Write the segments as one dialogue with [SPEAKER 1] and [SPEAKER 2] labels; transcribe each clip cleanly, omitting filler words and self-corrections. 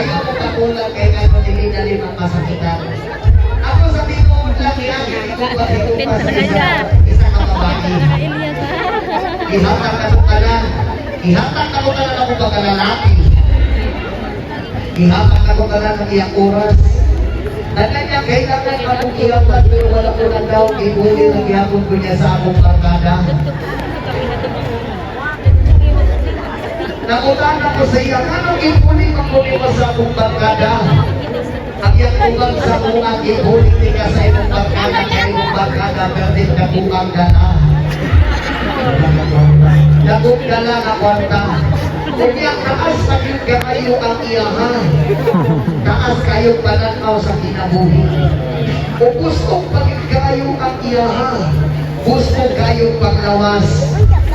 [SPEAKER 1] Ayaw mo kapulang kay nga madili-dali ng masakitan. Ako sa tinuod lang yan, isa ka babae. Ihatag ka mo ka lang. Ihatag ka mo ka lang ako baka lalaki. Ihatag ka mo ka lang ng iyang oras. Nangyayang kailangan akong ihatag pero wala ko na daw ibuli ng ihapon ko niya sa akong barkada. Nakutaan ako sa iya, anong ibuli mo ko sa akong barkada? Ang iyang ubang sa buang ibuli ka sa imong barkada, kaya imong barkada, perdit na buang gana. Nagong gala na kwarta. Kung iyang taas na kayo ang iyahan, taas kayong pananaw sa kinabuhi. Kung gusto pagin kayo ang iyahan, gusto kayong paglawas,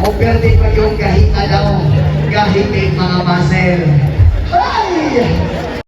[SPEAKER 1] o pwede pa yung kahit daw, kahit mga masel.